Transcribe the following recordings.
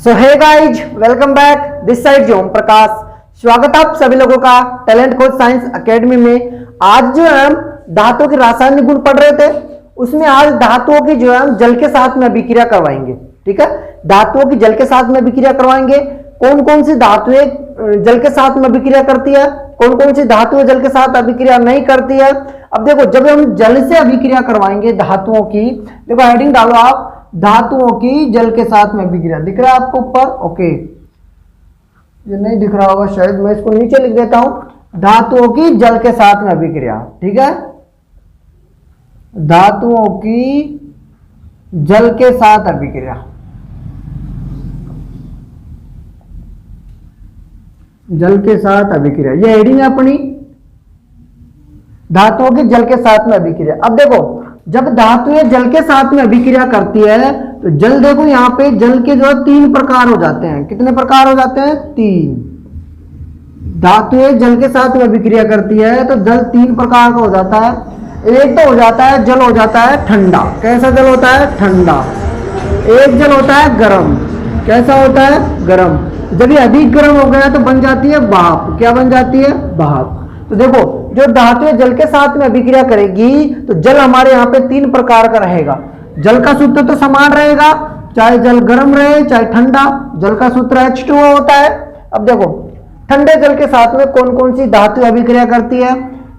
So hey guys, welcome back. This side Om Prakash. स्वागत है आप सभी लोगों का टैलेंट खोज साइंस एकेडमी में। आज जो है हम धातुओं के रासायनिक गुण पढ़ रहे थे, उसमें आज धातुओं की जो है हम जल के साथ में अभिक्रिया करवाएंगे। ठीक है, धातुओं की जल के साथ में अभिक्रिया करवाएंगे। कौन कौन सी धातुएं जल के साथ में अभिक्रिया करती है, कौन कौन सी धातुएं जल के साथ अभिक्रिया नहीं करती है। अब देखो, जब हम जल से अभिक्रिया करवाएंगे धातुओं की, देखो हेडिंग डालो आप, धातुओं की जल के साथ में अभिक्रिया। दिख रहा है आपको ऊपर? ओके, ये नहीं दिख रहा होगा शायद, मैं इसको नीचे लिख देता हूं। धातुओं की जल के साथ में अभिक्रिया। ठीक है, धातुओं की जल के साथ अभिक्रिया, जल के साथ अभिक्रिया, ये हेडिंग है अपनी, धातुओं की जल के साथ में अभिक्रिया। अब देखो, जब धातुएं जल के साथ में अभिक्रिया करती है तो जल, देखो यहां पे जल के जो है 3 प्रकार हो जाते हैं। कितने प्रकार हो जाते हैं? 3। धातुएं जल के साथ में अभिक्रिया करती है तो जल 3 प्रकार का हो जाता है। एक तो हो जाता है जल, हो जाता है ठंडा। कैसा जल होता है? ठंडा। एक जल होता है गर्म। कैसा होता है? गर्म। जब ये अधिक गर्म हो गया तो बन जाती है भाप। क्या बन जाती है? भाप। तो देखो, जो धातुएं जल के साथ में अभिक्रिया करेगी तो जल हमारे यहाँ पे 3 प्रकार का रहेगा। जल का सूत्र तो समान रहेगा, चाहे जल गर्म रहे चाहे ठंडा। जल का सूत्र H2O होता है। अब देखो, ठंडे जल के साथ में कौन कौन सी धातु अभिक्रिया करती है,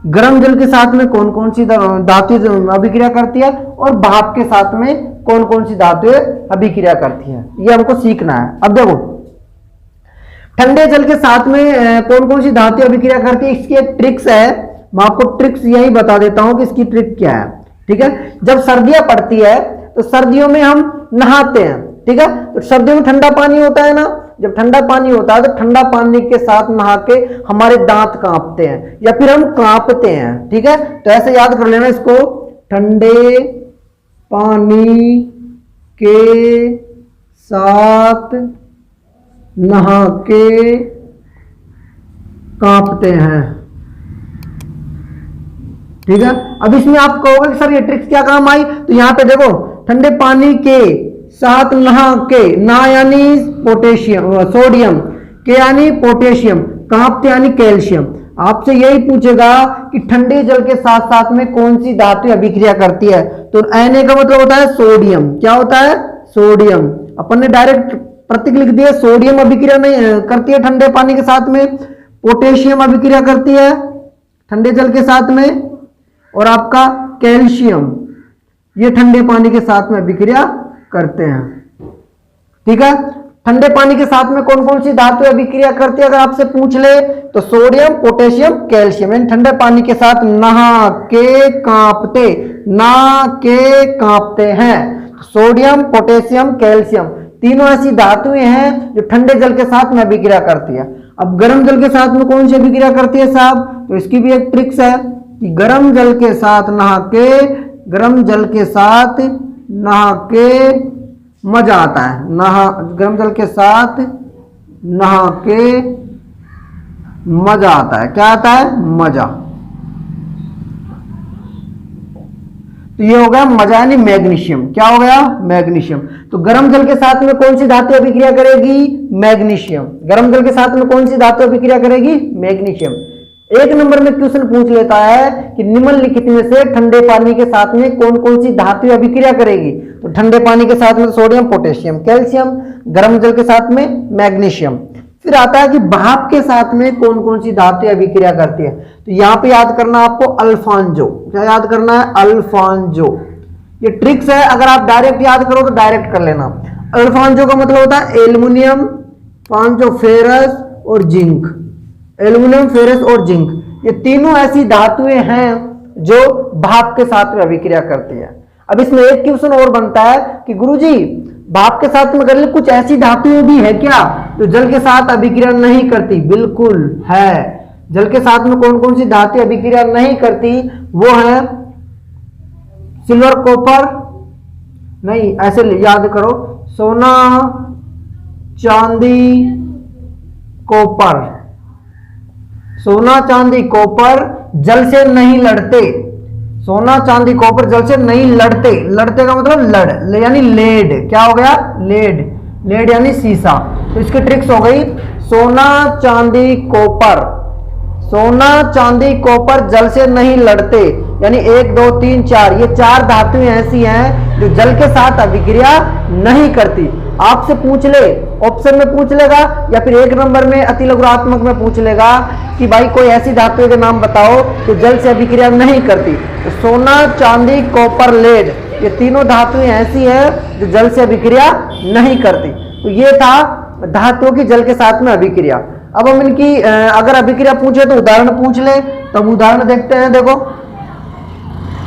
गर्म जल के साथ में कौन कौन सी धातु अभिक्रिया करती है, और भाप के साथ में कौन कौन सी धातुएं अभिक्रिया करती है, ये हमको सीखना है। अब देखो, ठंडे जल के साथ में कौन कौन सी धातु अभिक्रिया करती है, इसकी एक ट्रिक्स है। मैं आपको ट्रिक्स यही बता देता हूं कि इसकी ट्रिक क्या है। ठीक है, जब सर्दियां पड़ती है तो सर्दियों में हम नहाते हैं। ठीक है, तो सर्दियों में ठंडा पानी होता है ना, जब ठंडा पानी होता है तो ठंडा पानी के साथ नहा के हमारे दांत कांपते हैं या फिर हम कांपते हैं। ठीक है, तो ऐसे याद कर लेना इसको, ठंडे पानी के साथ नहा के कांपते हैं। ठीक है, अब इसमें आप कहोगे कि सर ये ट्रिक्स क्या काम आई, तो यहां पे देखो, ठंडे पानी के साथ नहा के, ना यानी पोटेशियम, सोडियम, के यानी पोटेशियम, कांपते यानी कैल्शियम। आपसे यही पूछेगा कि ठंडे जल के साथ साथ में कौन सी धातु अभिक्रिया करती है, तो Na का मतलब होता है सोडियम। क्या होता है? सोडियम। अपन ने डायरेक्ट प्रतीक लिख दिया, सोडियम अभिक्रिया नहीं करती है ठंडे पानी के साथ में, पोटेशियम अभिक्रिया करती है ठंडे जल के साथ में, और आपका कैल्शियम, ये ठंडे पानी के साथ में अभिक्रिया करते हैं। ठीक है, ठंडे पानी के साथ में कौन कौन सी धातु अभिक्रिया करती है अगर आपसे पूछ ले तो सोडियम, पोटेशियम, कैल्शियम। यानी ठंडे पानी के साथ नहा के कांपते, ना के कांपते हैं। सोडियम, पोटेशियम, कैल्शियम, तीनों ऐसी धातुएं हैं जो ठंडे जल के साथ में अभिक्रिया करती है। अब गर्म जल के साथ में कौन सी अभिक्रिया करती है साहब, तो इसकी भी एक ट्रिक्स है कि गर्म जल के साथ नहा के, गर्म जल के साथ नहा के मजा आता है। नहा, गर्म जल के साथ नहा के मजा आता है। क्या आता है? मजा। तो ये हो गया मजा यानी मैग्नीशियम। क्या हो गया? मैग्नीशियम। तो गर्म जल के साथ में कौन सी धातु अभिक्रिया करेगी? मैग्नीशियम। गर्म जल के साथ में कौन सी धातु अभिक्रिया करेगी? मैग्नीशियम। एक नंबर में क्वेश्चन पूछ लेता है कि निम्नलिखित में से ठंडे पानी के साथ में कौन कौन सी धातु अभिक्रिया करेगी, तो ठंडे पानी के साथ में सोडियम, पोटेशियम, कैल्शियम, गर्म जल के साथ में मैग्नीशियम। फिर आता है कि भाप के साथ में कौन कौन सी धातु अभिक्रिया करती है, तो यहां पे याद करना आपको अल्फांजो। क्या याद करना है? अल्फांजो। ये ट्रिक्स है, अगर आप डायरेक्ट याद करो तो डायरेक्ट कर लेना। अल्फांजो का मतलब होता है एल्युमिनियम, पांचो फेरस और जिंक। एल्युमिनियम, फेरस और जिंक, ये तीनों ऐसी धातुएं हैं जो भाप के साथ में अभिक्रिया करती है। अब इसमें एक क्वेश्चन और बनता है कि गुरुजी, भाप के साथ में कर कुछ ऐसी धातुएं भी है क्या तो जल के साथ अभिक्रिया नहीं करती? बिल्कुल है। जल के साथ में कौन कौन सी धातु अभिक्रिया नहीं करती, वो है सिल्वर, कॉपर, नहीं ऐसे याद करो, सोना, चांदी, कॉपर। सोना, चांदी, कॉपर जल से नहीं लड़ते। सोना, चांदी, कॉपर जल से नहीं लड़ते। लड़ते का मतलब लड़, यानी लेड। क्या हो गया? लेड। लेड यानी शीशा। तो इसकी ट्रिक्स हो गई सोना चांदी कॉपर, सोना चांदी कॉपर जल से नहीं लड़ते, यानी 1 2 3 4 ये 4 धातुएं ऐसी हैं जो जल के साथ अभिक्रिया नहीं करती। आपसे पूछ ले, ऑप्शन में पूछ लेगा या फिर 1 नंबर में अतिलघुरात्मक में पूछ लेगा कि भाई कोई ऐसी धातुओं के नाम बताओ जो जल से अभिक्रिया नहीं करती, तो सोना चांदी कॉपर लेड ये तीनों धातुएं ऐसी हैं जो जल से अभिक्रिया नहीं करती। तो ये था धातुओं की जल के साथ में अभिक्रिया। अब हम इनकी अगर अभिक्रिया पूछे तो उदाहरण पूछ ले, तो हम उदाहरण देखते हैं। देखो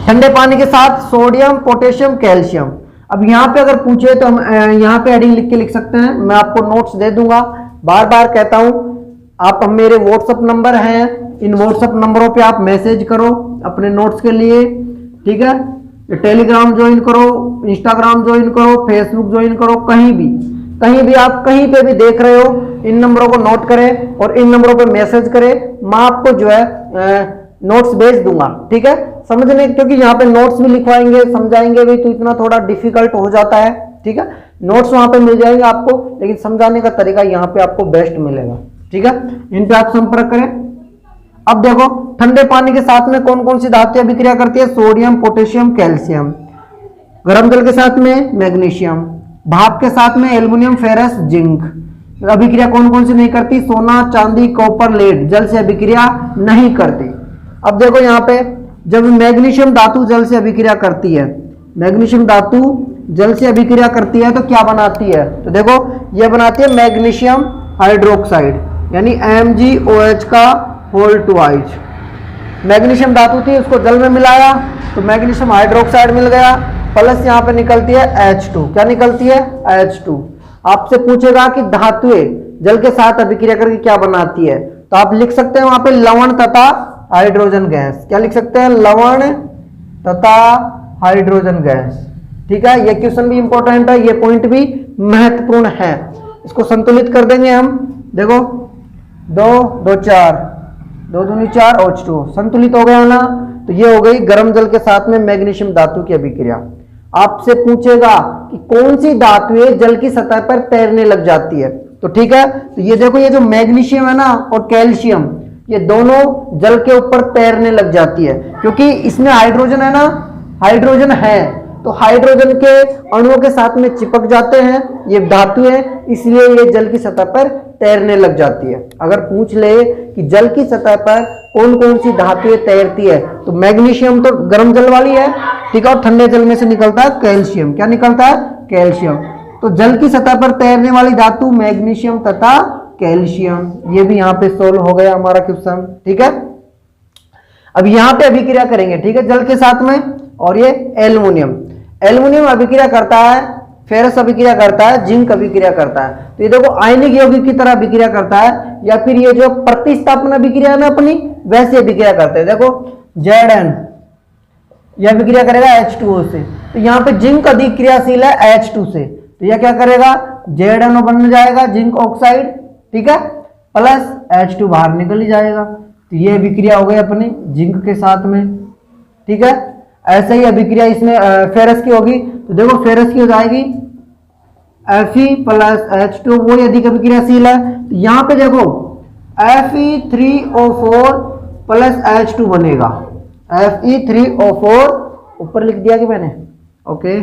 ठंडे पानी के साथ सोडियम पोटेशियम कैल्शियम। अब यहाँ पे अगर पूछे तो हम यहाँ पे हेडिंग लिख के लिख सकते हैं, मैं आपको नोट्स दे दूंगा। बार बार कहता हूँ आप मेरे व्हाट्सअप नंबर हैं, इन व्हाट्सअप नंबरों पे आप मैसेज करो अपने नोट्स के लिए, ठीक है। टेलीग्राम ज्वाइन करो, इंस्टाग्राम ज्वाइन करो, फेसबुक ज्वाइन करो, कहीं भी आप कहीं पे भी देख रहे हो इन नंबरों को नोट करें और इन नंबरों पे मैसेज करें। मैं आपको जो है नोट्स भेज दूंगा, ठीक है। समझने, क्योंकि यहाँ पे नोट्स भी लिखवाएंगे समझाएंगे भी तो इतना थोड़ा डिफिकल्ट हो जाता है, ठीक है। नोट्स वहां पे मिल जाएंगे आपको, लेकिन समझाने का तरीका यहाँ पे आपको बेस्ट मिलेगा, ठीक है। इन पे आप संपर्क करें। अब देखो ठंडे पानी के साथ में कौन कौन सी धातुएं अभिक्रिया करती है, सोडियम पोटेशियम कैल्शियम। गर्म जल के साथ में मैग्नीशियम, भाप के साथ में एल्युमिनियम फेरस जिंक। अभिक्रिया कौन कौन सी नहीं करती, सोना चांदी कॉपर लेड जल से अभिक्रिया नहीं करती। अब देखो यहाँ पे जब मैग्नीशियम धातु जल से अभिक्रिया करती है, मैग्नीशियम धातु जल से अभिक्रिया करती है तो क्या बनाती है, तो देखो ये बनाती है मैग्नीशियम हाइड्रोक्साइड, यानी MgOH का होल ट्वाइस। मैग्नीशियम धातु थी उसको जल में मिलाया तो मैग्नीशियम हाइड्रोक्साइड मिल गया, प्लस यहाँ पे निकलती है H2। क्या निकलती है, H2। आपसे पूछेगा कि धातुएं जल के साथ अभिक्रिया करके क्या बनाती है, तो आप लिख सकते हैं वहां पे लवण तथा हाइड्रोजन गैस। क्या लिख सकते हैं, लवण तथा हाइड्रोजन गैस, ठीक है। ये क्वेश्चन भी इंपॉर्टेंट है, ये पॉइंट भी महत्वपूर्ण है। इसको संतुलित कर देंगे हम। देखो 2 2 4 2 दूनी 4 H2 संतुलित हो गया ना। तो ये हो गई गर्म जल के साथ में मैग्नीशियम धातु की अभिक्रिया। आपसे पूछेगा कि कौन सी धातुएं जल की सतह पर तैरने लग जाती है, तो ठीक है। तो ये देखो ये जो मैग्नीशियम है ना और कैल्शियम ये दोनों जल के ऊपर तैरने लग जाती है, क्योंकि इसमें हाइड्रोजन है ना, हाइड्रोजन है तो हाइड्रोजन के अणुओं के साथ में चिपक जाते हैं ये धातुएं, इसलिए ये जल की सतह पर तैरने लग जाती है। अगर पूछ ले कि जल की सतह पर कौन कौन सी धातुएं तैरती है, तो मैग्नीशियम तो गर्म जल वाली है, ठीक है। और ठंडे जल में से निकलता है कैल्शियम। क्या निकलता है, कैल्शियम। तो जल की सतह पर तैरने वाली धातु मैग्नीशियम तथा कैल्शियम। ये भी यहाँ पे सोल्व हो गया हमारा क्वेश्चन, ठीक है। अब यहाँ पे अभिक्रिया करेंगे, ठीक है, जल के साथ में। और ये एल्युमिनियम, एल्युमिनियम अभिक्रिया करता है, फेरस अभिक्रिया करता है, जिंक अभिक्रिया करता है। तो ये देखो आयनिक यौगिक की तरह अभिक्रिया करता है, या फिर ये जो प्रतिस्थापन अभिक्रिया है ना अपनी, वैसे अभिक्रिया करते हैं। देखो Zn यह अभिक्रिया करेगा H2O से, तो यहाँ पे जिंक अधिक क्रियाशील है H2 से, तो यह क्या करेगा, ZnO बन जाएगा जिंक ऑक्साइड, ठीक है, प्लस H2 बाहर निकल ही जाएगा। तो ये अभिक्रिया हो गई अपनी जिंक के साथ में, ठीक है। ऐसे ही अभिक्रिया इसमें फेरस की होगी, तो देखो फेरस की हो जाएगी Fe प्लस H2, वो अधिक अभिक्रियाशील है। तो यहाँ पे देखो Fe3O4 प्लस H2 बनेगा, Fe3O4 ऊपर लिख दिया कि मैंने, ओके।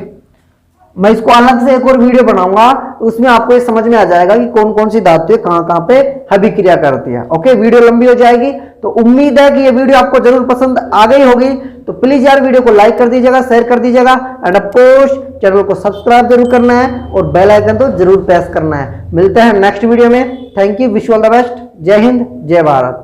मैं इसको अलग से एक और वीडियो बनाऊंगा, उसमें आपको ये समझ में आ जाएगा कि कौन कौन सी धातुएं कहां पे अभिक्रिया करती है, ओके। वीडियो लंबी हो जाएगी, तो उम्मीद है कि ये वीडियो आपको जरूर पसंद आ गई होगी। तो प्लीज यार वीडियो को लाइक कर दीजिएगा, शेयर कर दीजिएगा, एंड ऑफ कोर्स चैनल को सब्सक्राइब जरूर करना है और बेल आइकन तो जरूर प्रेस करना है। मिलते हैं नेक्स्ट वीडियो में। Thank you, wish you all the best. जय हिंद, जय भारत।